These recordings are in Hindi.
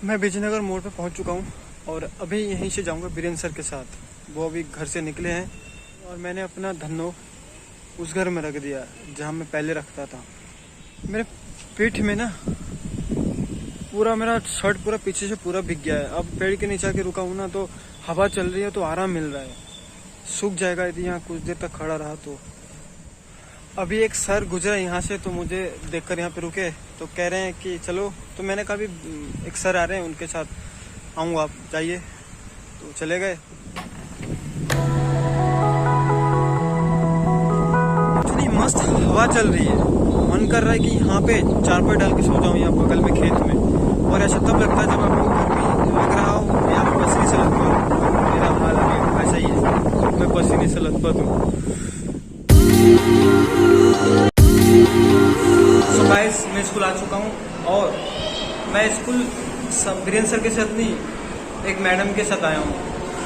मैं विजयनगर मोड़ पे पहुंच चुका हूं और अभी यहीं से जाऊंगा बीरेंद्र सर के साथ। वो अभी घर से निकले हैं और मैंने अपना धन्नो उस घर में रख दिया जहां मैं पहले रखता था। मेरे पीठ में ना पूरा मेरा शर्ट पूरा पीछे से पूरा भीग गया है। अब पेड़ के नीचे आके रुका हूँ ना तो हवा चल रही है तो आराम मिल रहा है। सूख जाएगा यदि यहाँ कुछ देर तक खड़ा रहा तो। अभी एक सर गुजरा यहाँ से तो मुझे देखकर यहाँ पे रुके तो कह रहे हैं कि चलो, तो मैंने कहा भी एक सर आ रहे हैं उनके साथ आऊँगा, आप जाइए, तो चले गए। इतनी मस्त हवा चल रही है, मन कर रहा है कि यहाँ पे चारपाई डाल के सो जाऊँ यहाँ बगल में खेत में। और ऐसा तब लगता है जब आपको गर्मी लग रहा हो या आप पसीने से लथपथ हो। मेरा हाल अभी ऐसा ही है, मैं पसीने से लथपथ हूँ। सो गाइस, मैं स्कूल आ चुका हूँ और मैं स्कूल बीरेंद्र सर के साथ नहीं, एक मैडम के साथ आया हूँ।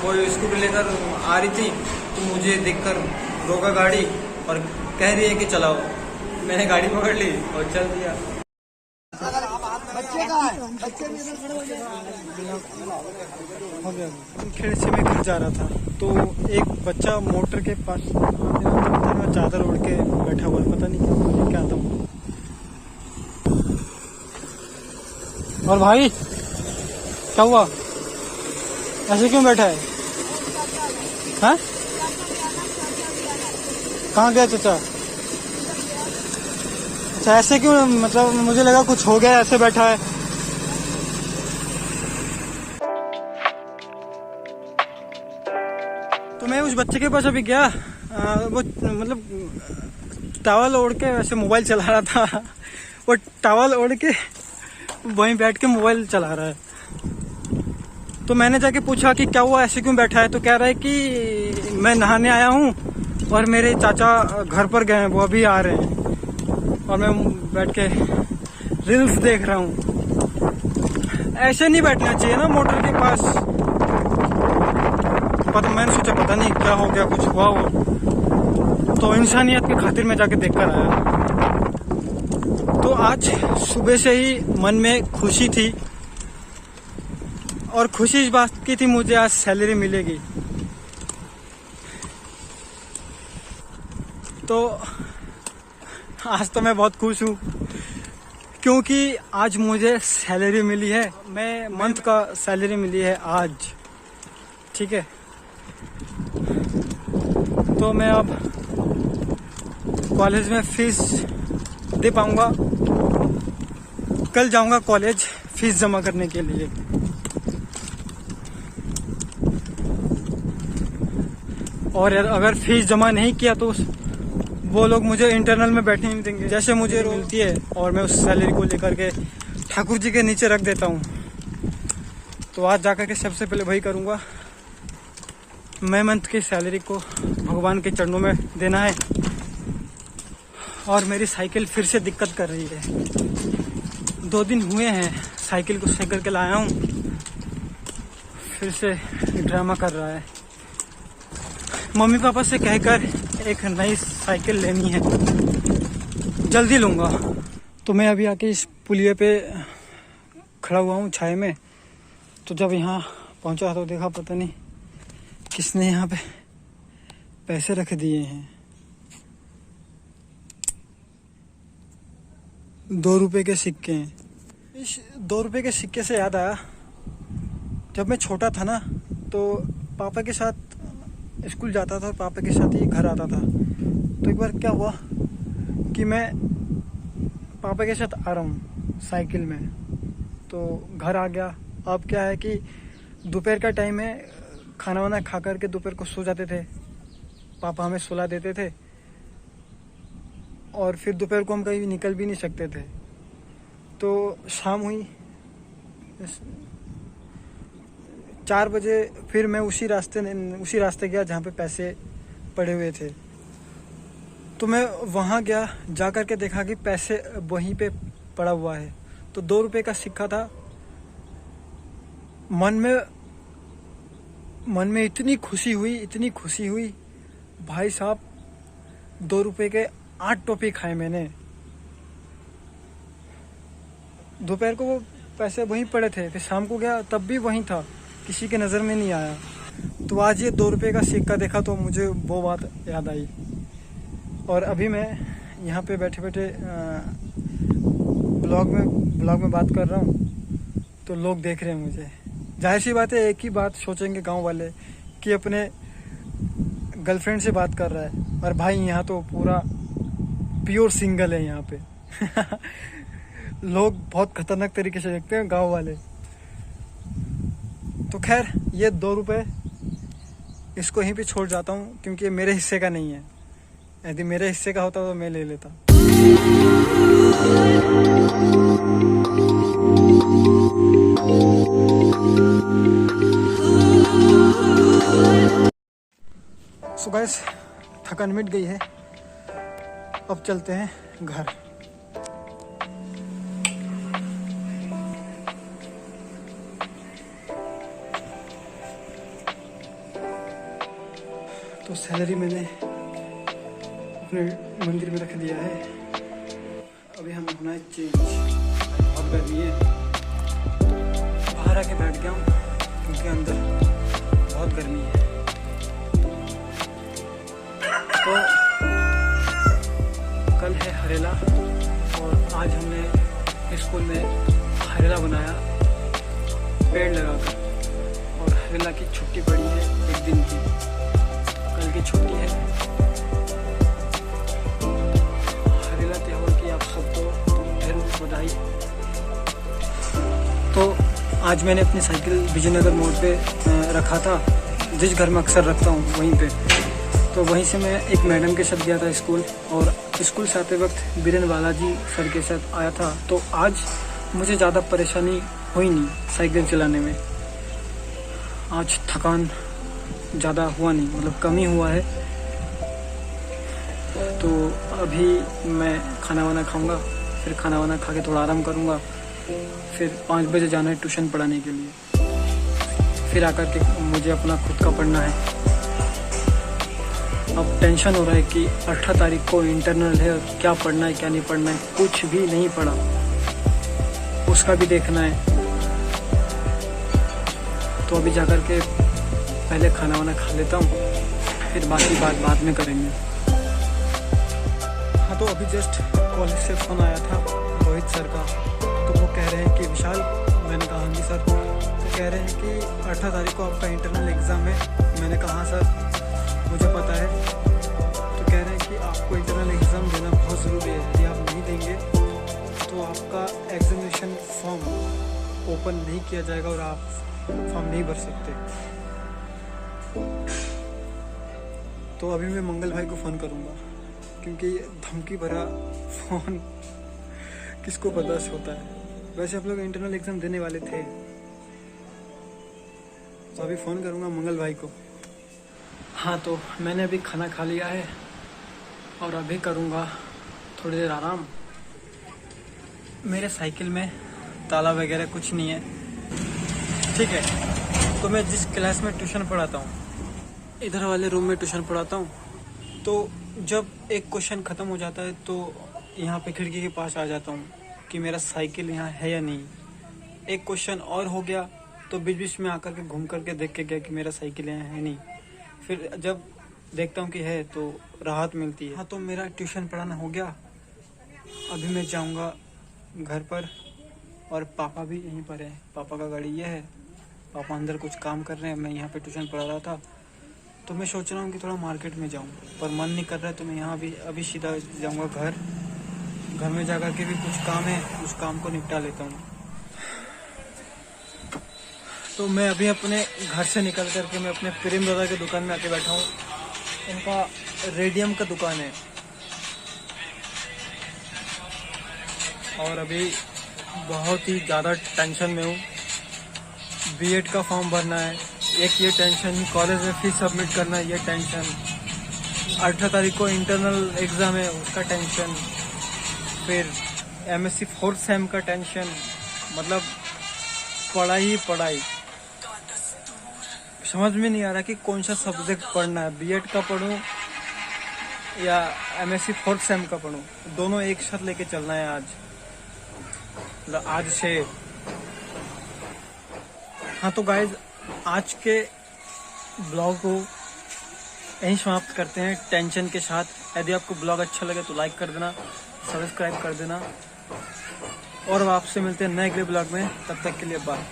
वो स्कूल लेकर आ रही थी तो मुझे देखकर रोका गाड़ी और कह रही है कि चलाओ। मैंने गाड़ी पकड़ ली और चल दिया। खेड़ से मैं घर जा रहा था तो एक बच्चा मोटर के पास चादर ओढ़ के बैठा हुआ, पता नहीं क्या था। और भाई क्या हुआ, ऐसे क्यों बैठा है? हाँ, कहाँ गया चाचा? अच्छा, ऐसे क्यों? मतलब मुझे लगा कुछ हो गया, ऐसे बैठा है। तो मैं उस बच्चे के पास अभी गया, वो मतलब टॉवल ओढ़ के वैसे मोबाइल चला रहा था। वो टॉवल ओढ़ के वहीं बैठ के मोबाइल चला रहा है। तो मैंने जाके पूछा कि क्या हुआ, ऐसे क्यों बैठा है? तो कह रहा है कि मैं नहाने आया हूँ और मेरे चाचा घर पर गए हैं, वो अभी आ रहे हैं और मैं बैठ के रील्स देख रहा हूँ। ऐसे नहीं बैठना चाहिए ना मोटर के पास। पता, मैंने सोचा पता नहीं क्या हो गया, कुछ हुआ हो, तो इंसानियत की खातिर मैं जाके देख कर आया। तो आज सुबह से ही मन में खुशी थी और खुशी इस बात की थी मुझे आज सैलरी मिलेगी। तो आज तो मैं बहुत खुश हूँ क्योंकि आज मुझे सैलरी मिली है। मैं मंथ का सैलरी मिली है आज, ठीक है। तो मैं अब कॉलेज में फीस दे पाऊंगा। कल जाऊंगा कॉलेज फीस जमा करने के लिए। और अगर फीस जमा नहीं किया तो वो लोग मुझे इंटरनल में बैठने नहीं देंगे। जैसे मुझे मिलती है और मैं उस सैलरी को लेकर के ठाकुर जी के नीचे रख देता हूँ। तो आज जाकर के सबसे पहले वही करूँगा। मैं मंथ की सैलरी को भगवान के चरणों में देना है। और मेरी साइकिल फिर से दिक्कत कर रही है। 2 दिन हुए हैं साइकिल को सही करके लाया हूँ, फिर से ड्रामा कर रहा है। मम्मी पापा से कहकर एक नई साइकिल लेनी है, जल्दी लूँगा। तो मैं अभी आके इस पुलिये पे खड़ा हुआ हूँ छाए में। तो जब यहाँ पहुँचा तो देखा पता नहीं किसने यहाँ पे पैसे रख दिए हैं। 2 रुपए के सिक्के हैं। इस 2 रुपए के सिक्के से याद आया, जब मैं छोटा था ना तो पापा के साथ स्कूल जाता था और पापा के साथ ही घर आता था। तो एक बार क्या हुआ कि मैं पापा के साथ आ रहा हूँ साइकिल में, तो घर आ गया। अब क्या है कि दोपहर का टाइम है, खाना वाना खा करके दोपहर को सो जाते थे। पापा हमें सुला देते थे और फिर दोपहर को हम कहीं निकल भी नहीं सकते थे। तो शाम हुई 4 बजे, फिर मैं उसी रास्ते गया जहाँ पे पैसे पड़े हुए थे। तो मैं वहाँ गया, जा कर के देखा कि पैसे वहीं पे पड़ा हुआ है। तो 2 रुपए का सिक्का था। मन में इतनी खुशी हुई भाई साहब। 2 रुपए के 8 टॉफी खाए मैंने। दोपहर को वो पैसे वहीं पड़े थे, फिर शाम को गया तब भी वहीं था, किसी के नज़र में नहीं आया। तो आज ये 2 रुपये का सिक्का देखा तो मुझे वो बात याद आई। और अभी मैं यहाँ पे बैठे बैठे ब्लॉग में बात कर रहा हूँ, तो लोग देख रहे हैं मुझे। जाहिर सी बात है, एक ही बात सोचेंगे गांव वाले कि अपने गर्लफ्रेंड से बात कर रहा है, और भाई यहाँ तो पूरा प्योर सिंगल है यहाँ पे। लोग बहुत खतरनाक तरीके से देखते हैं गांव वाले। तो खैर, ये 2 रुपये इसको यहीं पे छोड़ जाता हूँ, क्योंकि ये मेरे हिस्से का नहीं है। यदि मेरे हिस्से का होता तो मैं ले लेता। सो गाइस, थकान मिट गई है, अब चलते हैं घर। तो सैलरी मैंने अपने मंदिर में रख दिया है। अभी हमें होना है चेंज। बहुत गर्मी है, बाहर आके बैठ गया हूँ क्योंकि अंदर बहुत गर्मी है। तो कल है हरेला, और आज हमने स्कूल में हरेला बनाया पेड़ लगाकर, और हरेला की छुट्टी पड़ी है 1 दिन की, कल की छुट्टी है। हरेला त्योहार की आप सबको ढेर बधाई। तो आज मैंने अपनी साइकिल विजयनगर मोड़ पे रखा था, जिस घर में अक्सर रखता हूँ वहीं पे। तो वहीं से मैं एक मैडम के साथ गया था स्कूल, और स्कूल से आते वक्त बीरेन बालाजी सर के साथ आया था। तो आज मुझे ज़्यादा परेशानी हुई नहीं साइकिल चलाने में। आज थकान ज़्यादा हुआ नहीं, मतलब कम ही हुआ है। तो अभी मैं खाना वाना खाऊंगा, फिर खाना वाना खा के थोड़ा आराम करूंगा, फिर 5 बजे जाना है ट्यूशन पढ़ाने के लिए। फिर आकर के मुझे अपना खुद का पढ़ना है। अब टेंशन हो रहा है कि 18 तारीख को इंटरनल है, और क्या पढ़ना है क्या नहीं पढ़ना है, कुछ भी नहीं पढ़ा, उसका भी देखना है। तो अभी जाकर के पहले खाना वाना खा लेता हूँ, फिर बाकी बात बाद में करेंगे। हाँ, तो अभी जस्ट कॉलेज से फ़ोन आया था रोहित सर का। तो वो कह रहे हैं कि विशाल, मैंने कहा हाँ जी सर। तो कह रहे हैं कि 18 तारीख को आपका इंटरनल एग्ज़ाम है। मैंने कहा हाँ सर, मुझे पता है। तो कह रहे हैं कि आपको इंटरनल एग्ज़ाम देना बहुत ज़रूरी है, यदि आप नहीं देंगे तो आपका एग्जामिनेशन फॉर्म ओपन नहीं किया जाएगा और आप फॉर्म नहीं भर सकते। तो अभी मैं मंगल भाई को फ़ोन करूँगा, क्योंकि धमकी भरा फ़ोन किसको बर्दाश्त होता है। वैसे आप लोग इंटरनल एग्ज़ाम देने वाले थे, तो अभी फ़ोन करूँगा मंगल भाई को। हाँ, तो मैंने अभी खाना खा लिया है, और अभी करूँगा थोड़ी देर आराम। मेरे साइकिल में ताला वगैरह कुछ नहीं है, ठीक है। तो मैं जिस क्लास में ट्यूशन पढ़ाता हूँ, इधर वाले रूम में ट्यूशन पढ़ाता हूँ। तो जब एक क्वेश्चन ख़त्म हो जाता है तो यहाँ पे खिड़की के पास आ जाता हूँ कि मेरा साइकिल यहाँ है या नहीं। एक क्वेश्चन और हो गया तो बीच बीच में आकर के घूम करके देख के गया कि मेरा साइकिल यहाँ है नहीं। फिर जब देखता हूँ कि है तो राहत मिलती है। हाँ, तो मेरा ट्यूशन पढ़ाना हो गया। अभी मैं जाऊँगा घर पर, और पापा भी यहीं पर है। पापा का गाड़ी ये है, पापा अंदर कुछ काम कर रहे हैं, मैं यहाँ पे ट्यूशन पढ़ा रहा था। तो मैं सोच रहा हूँ कि थोड़ा मार्केट में जाऊँ, पर मन नहीं कर रहा है। तो मैं यहाँ भी अभी सीधा जाऊँगा घर में जाकर के भी कुछ काम है, उस काम को निपटा लेता हूँ। तो मैं अभी अपने घर से निकल करके मैं अपने प्रेम दादा की दुकान में आके बैठा हूँ। उनका रेडियम का दुकान है, और अभी बहुत ही ज़्यादा टेंशन में हूँ। बीएड का फॉर्म भरना है, एक ये टेंशन, कॉलेज में फीस सबमिट करना है ये टेंशन, 18 तारीख को इंटरनल एग्ज़ाम है उसका टेंशन, फिर एमएससी 4th सेम का टेंशन। मतलब पढ़ाई ही पढ़ाई। समझ में नहीं आ रहा कि कौन सा सब्जेक्ट पढ़ना है, बीएड का पढूं या एमएससी 4th सेम का पढूं। दोनों एक साथ लेके चलना है आज, मतलब आज से हाँ तो गाइज, आज के ब्लॉग को यहीं समाप्त करते हैं टेंशन के साथ। यदि आपको ब्लॉग अच्छा लगे तो लाइक कर देना, सब्सक्राइब कर देना, और अब आपसे मिलते हैं नए अगले ब्लॉग में। तब तक के लिए बाय।